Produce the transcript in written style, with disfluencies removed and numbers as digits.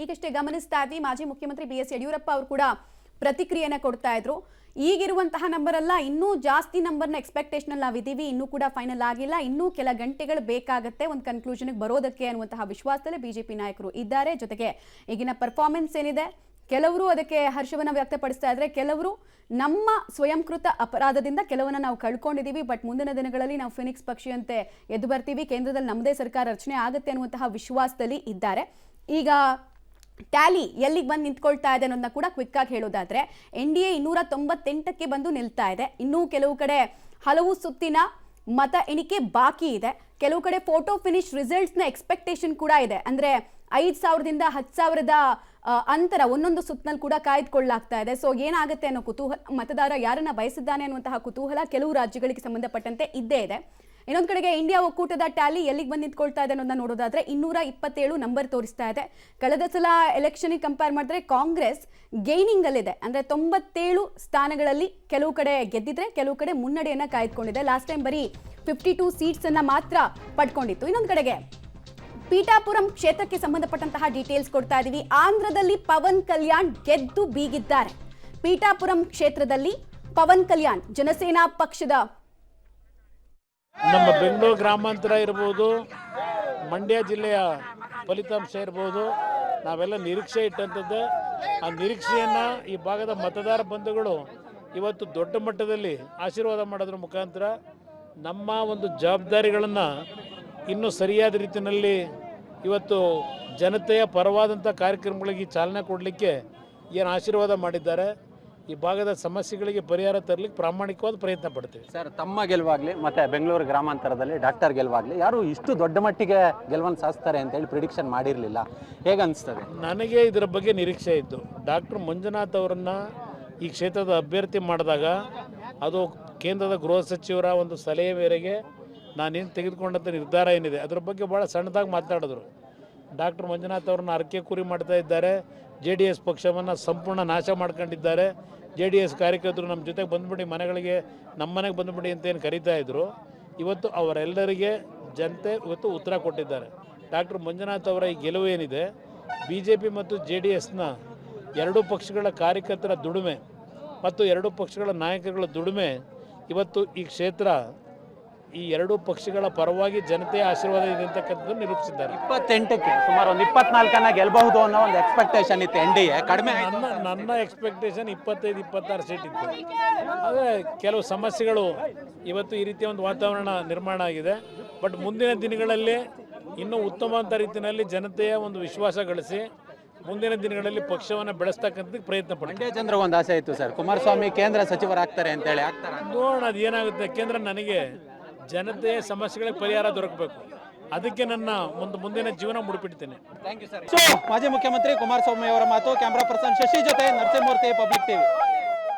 ಈಗಷ್ಟೇ ಗಮನಿಸ್ತಾ ಇದ್ವಿ ಮಾಜಿ ಮುಖ್ಯಮಂತ್ರಿ BS ಯಡಿಯೂರಪ್ಪ ಅವರು ಕೂಡ ಪ್ರತಿಕ್ರಿಯೆನ ಕೊಡ್ತಾ ಇದ್ರು. ಈಗಿರುವಂತಹ ನಂಬರ್ ಅಲ್ಲ, ಇನ್ನೂ ಜಾಸ್ತಿ ನಂಬರ್ನ ಎಕ್ಸ್ಪೆಕ್ಟೇಷನ್ ಅಲ್ಲಿ ನಾವಿದ್ದೀವಿ, ಇನ್ನೂ ಕೂಡ ಫೈನಲ್ ಆಗಿಲ್ಲ, ಇನ್ನೂ ಕೆಲ ಗಂಟೆಗಳು ಬೇಕಾಗುತ್ತೆ ಒಂದು ಕನ್ಕ್ಲೂಷನ್ಗೆ ಬರೋದಕ್ಕೆ ಅನ್ನುವಂತಹ ವಿಶ್ವಾಸದಲ್ಲಿ ಬಿಜೆಪಿ ನಾಯಕರು ಇದ್ದಾರೆ. ಜೊತೆಗೆ ಈಗಿನ ಪರ್ಫಾರ್ಮೆನ್ಸ್ ಏನಿದೆ, ಕೆಲವರು ಅದಕ್ಕೆ ಹರ್ಷವನ್ನ ವ್ಯಕ್ತಪಡಿಸ್ತಾ ಇದ್ರೆ, ಕೆಲವರು ನಮ್ಮ ಸ್ವಯಂಕೃತ ಅಪರಾಧದಿಂದ ಕೆಲವನ್ನ ನಾವು ಕಳ್ಕೊಂಡಿದ್ದೀವಿ, ಬಟ್ ಮುಂದಿನ ದಿನಗಳಲ್ಲಿ ನಾವು ಫಿನಿಕ್ಸ್ ಪಕ್ಷಿಯಂತೆ ಎದ್ದು ಬರ್ತೀವಿ, ಕೇಂದ್ರದಲ್ಲಿ ನಮ್ಮದೇ ಸರ್ಕಾರ ರಚನೆ ಆಗುತ್ತೆ ಅನ್ನುವಂತಹ ವಿಶ್ವಾಸದಲ್ಲಿ ಇದ್ದಾರೆ. ಈಗ ಟ್ಯಾಲಿ ಎಲ್ಲಿಗೆ ಬಂದು ನಿಂತ್ಕೊಳ್ತಾ ಇದೆ ಅನ್ನೋದನ್ನ ಕೂಡ ಕ್ವಿಕ್ ಆಗಿ ಹೇಳೋದಾದ್ರೆ, NDA 298ಕ್ಕೆ ಬಂದು ನಿಲ್ತಾ ಇದೆ. ಇನ್ನೂ ಕೆಲವು ಕಡೆ ಹಲವು ಸುತ್ತಿನ ಮತ ಎಣಿಕೆ ಬಾಕಿ ಇದೆ. ಕೆಲವು ಕಡೆ ಫೋಟೋ ಫಿನಿಶ್ ರಿಸಲ್ಟ್ಸ್ನ ಎಕ್ಸ್ಪೆಕ್ಟೇಷನ್ ಕೂಡ ಇದೆ. ಅಂದ್ರೆ 5,000ದಿಂದ 10,000ದ ಅಂತರ ಒಂದೊಂದು ಸುತ್ತಿನಲ್ಲಿ ಕೂಡ ಕಾಯ್ದುಕೊಳ್ಳಲಾಗ್ತಾ ಇದೆ. ಸೊ ಏನಾಗುತ್ತೆ ಅನ್ನೋ ಕುತೂಹಲ, ಮತದಾರ ಯಾರನ್ನ ಬಯಸಿದ್ದಾನೆ ಅನ್ನುವಂತಹ ಕುತೂಹಲ ಕೆಲವು ರಾಜ್ಯಗಳಿಗೆ ಸಂಬಂಧಪಟ್ಟಂತೆ ಇದ್ದೇ ಇದೆ. ಇನ್ನೊಂದು ಕಡೆಗೆ ಇಂಡಿಯಾ ಒಕ್ಕೂಟದ ಟ್ಯಾಲಿ ಎಲ್ಲಿಗೆ ಬಂದು ನಿಂತ್ಕೊಳ್ತಾ ಇದೆ ಅನ್ನೋದನ್ನ ನೋಡೋದಾದ್ರೆ 227 ನಂಬರ್ ತೋರಿಸ್ತಾ ಇದೆ. ಕಳೆದ ಸಲ ಎಲೆಕ್ಷನ್ಗೆ ಕಂಪೇರ್ ಮಾಡಿದ್ರೆ ಕಾಂಗ್ರೆಸ್ ಗೈನಿಂಗ್ ಅಲ್ಲಿದೆ. ಅಂದ್ರೆ 97 ಸ್ಥಾನಗಳಲ್ಲಿ ಕೆಲವು ಕಡೆ ಗೆದ್ದಿದ್ರೆ ಕೆಲವು ಕಡೆ ಮುನ್ನಡೆಯನ್ನ ಕಾಯ್ದುಕೊಂಡಿದೆ. ಲಾಸ್ಟ್ ಟೈಮ್ ಬರೀ 52 ಸೀಟ್ಸ್ ಅನ್ನ ಮಾತ್ರ ಪಡ್ಕೊಂಡಿತ್ತು. ಇನ್ನೊಂದು ಕಡೆಗೆ ಪೀಠಾಪುರಂ ಕ್ಷೇತ್ರಕ್ಕೆ ಸಂಬಂಧಪಟ್ಟಂತಹ ಡೀಟೇಲ್ಸ್ ಕೊಡ್ತಾ ಇದೀವಿ. ಆಂಧ್ರದಲ್ಲಿ ಪವನ್ ಕಲ್ಯಾಣ್ ಗೆದ್ದು ಬೀಗಿದ್ದಾರೆ. ಪೀಠಾಪುರಂ ಕ್ಷೇತ್ರದಲ್ಲಿ ಪವನ್ ಕಲ್ಯಾಣ್ ಜನಸೇನಾ ಪಕ್ಷದ ನಮ್ಮ ಬೆಂಗಳೂರು ಗ್ರಾಮಾಂತರ ಇರ್ಬೋದು, ಮಂಡ್ಯ ಜಿಲ್ಲೆಯ ಫಲಿತಾಂಶ ಇರ್ಬೋದು, ನಾವೆಲ್ಲ ನಿರೀಕ್ಷೆ ಇಟ್ಟಂಥದ್ದೇ. ಆ ನಿರೀಕ್ಷೆಯನ್ನು ಈ ಭಾಗದ ಮತದಾರ ಬಂಧುಗಳು ಇವತ್ತು ದೊಡ್ಡ ಮಟ್ಟದಲ್ಲಿ ಆಶೀರ್ವಾದ ಮಾಡೋದ್ರ ಮುಖಾಂತರ ನಮ್ಮ ಒಂದು ಜವಾಬ್ದಾರಿಗಳನ್ನು ಇನ್ನೂ ಸರಿಯಾದ ರೀತಿಯಲ್ಲಿ ಇವತ್ತು ಜನತೆಯ ಪರವಾದಂಥ ಕಾರ್ಯಕ್ರಮಗಳಿಗೆ ಚಾಲನೆ ಕೊಡಲಿಕ್ಕೆ ಏನು ಆಶೀರ್ವಾದ ಮಾಡಿದ್ದಾರೆ. ಈ ಭಾಗದ ಸಮಸ್ಯೆಗಳಿಗೆ ಪರಿಹಾರ ತರಲಿಕ್ಕೆ ಪ್ರಾಮಾಣಿಕವಾದ ಪ್ರಯತ್ನ ಪಡ್ತೀವಿ. ಸರ್, ತಮ್ಮ ಗೆಲುವಾಗಲಿ ಮತ್ತು ಬೆಂಗಳೂರು ಗ್ರಾಮಾಂತರದಲ್ಲಿ ಡಾಕ್ಟರ್ ಗೆಲುವಾಗಲಿ ಯಾರು ಇಷ್ಟು ದೊಡ್ಡ ಮಟ್ಟಿಗೆ ಗೆಲುವನ್ನು ಸಾಧಿಸ್ತಾರೆ ಅಂತೇಳಿ ಪ್ರಿಡಿಕ್ಷನ್ ಮಾಡಿರಲಿಲ್ಲ. ಹೇಗೆ ಅನಿಸ್ತದೆ? ನನಗೆ ಇದರ ಬಗ್ಗೆ ನಿರೀಕ್ಷೆ ಇತ್ತು. ಡಾಕ್ಟರ್ ಮಂಜುನಾಥ್ ಅವರನ್ನು ಈ ಕ್ಷೇತ್ರದ ಅಭ್ಯರ್ಥಿ ಮಾಡಿದಾಗ ಅದು ಕೇಂದ್ರದ ಗೃಹ ಸಚಿವರ ಒಂದು ಸಲಹೆ ಮೇರೆಗೆ ನಾನೇನು ತೆಗೆದುಕೊಂಡಂಥ ನಿರ್ಧಾರ ಏನಿದೆ ಅದರ ಬಗ್ಗೆ ಭಾಳ ಸಣ್ಣದಾಗಿ ಮಾತನಾಡಿದ್ರು. ಡಾಕ್ಟರ್ ಮಂಜುನಾಥ್ ಅವ್ರನ್ನ ಅರಕೆ ಕುರಿ ಮಾಡ್ತಾ ಇದ್ದಾರೆ. JDS ಪಕ್ಷವನ್ನು ಸಂಪೂರ್ಣ ನಾಶ ಮಾಡ್ಕೊಂಡಿದ್ದಾರೆ. JDS ಕಾರ್ಯಕರ್ತರು ನಮ್ಮ ಜೊತೆಗೆ ಬಂದುಬಿಡಿ, ಮನೆಗಳಿಗೆ ನಮ್ಮ ಮನೆಗೆ ಬಂದುಬಿಡಿ ಅಂತ ಏನು ಕರೀತಾ ಇದ್ರು. ಇವತ್ತು ಅವರೆಲ್ಲರಿಗೆ ಜನತೆ ಇವತ್ತು ಉತ್ತರ ಕೊಟ್ಟಿದ್ದಾರೆ. ಡಾಕ್ಟರ್ ಮಂಜುನಾಥ್ ಅವರ ಈ ಗೆಲುವು ಏನಿದೆ, BJP ಮತ್ತು JDSನ ಎರಡೂ ಪಕ್ಷಗಳ ಕಾರ್ಯಕರ್ತರ ದುಡಿಮೆ ಮತ್ತು ಎರಡೂ ಪಕ್ಷಗಳ ನಾಯಕರುಗಳ ದುಡಿಮೆ ಇವತ್ತು ಈ ಕ್ಷೇತ್ರ ಈ ಎರಡೂ ಪಕ್ಷಗಳ ಪರವಾಗಿ ಜನತೆಯ ಆಶೀರ್ವಾದ ಇದೆ ಅಂತಕ್ಕಂಥದ್ದು ನಿರೂಪಿಸಿದ್ದಾರೆ. 28ಕ್ಕೆ ಸುಮಾರು ಒಂದು 24 ಗೆಲ್ಲಬಹುದು ಅನ್ನೋ ಒಂದು ಎಕ್ಸ್ಪೆಕ್ಟೇಷನ್ ಇತ್ತು NDA. ಕಡಿಮೆ ನನ್ನ ಎಕ್ಸ್ಪೆಕ್ಟೇಷನ್ 25-26 ಸೀಟ್ ಇತ್ತು. ಆದರೆ ಕೆಲವು ಸಮಸ್ಯೆಗಳು ಇವತ್ತು ಈ ರೀತಿಯ ಒಂದು ವಾತಾವರಣ ನಿರ್ಮಾಣ ಆಗಿದೆ. ಬಟ್ ಮುಂದಿನ ದಿನಗಳಲ್ಲಿ ಇನ್ನೂ ಉತ್ತಮವಾದ ರೀತಿಯಲ್ಲಿ ಜನತೆಯ ಒಂದು ವಿಶ್ವಾಸ ಗಳಿಸಿ ಮುಂದಿನ ದಿನಗಳಲ್ಲಿ ಪಕ್ಷವನ್ನು ಬೆಳೆಸ್ತಕ್ಕಂಥದ್ದು ಪ್ರಯತ್ನ ಪಡ್ತೀವಿ. ಮಂಡ್ಯ ಜನರಿಗೆ ಒಂದು ಆಸೆ ಇತ್ತು ಸರ್, ಕುಮಾರಸ್ವಾಮಿ ಕೇಂದ್ರ ಸಚಿವರಾಗ್ತಾರೆ ಅಂತೇಳಿ. ನೋಡೋಣ ಅದು ಏನಾಗುತ್ತೆ. ಯಾಕೆಂದ್ರೆ ನನಗೆ ಜನತೆಯ ಸಮಸ್ಯೆಗಳಿಗೆ ಪರಿಹಾರ ದೊರಕಬೇಕು. ಅದಕ್ಕೆ ನನ್ನ ಮುಂದಿನ ಜೀವನ ಮುಡಿಪಿಡ್ತೇನೆ. Thank you sir. ಮಾಜಿ ಮುಖ್ಯಮಂತ್ರಿ ಕುಮಾರಸ್ವಾಮಿ ಅವರ ಮಾತು. ಕ್ಯಾಮ್ರಾ ಪರ್ಸನ್ ಶಶಿ ಜೊತೆ ನರಸಿಂಹಮೂರ್ತಿ, ಪಬ್ಲಿಕ್ ಟಿವಿ.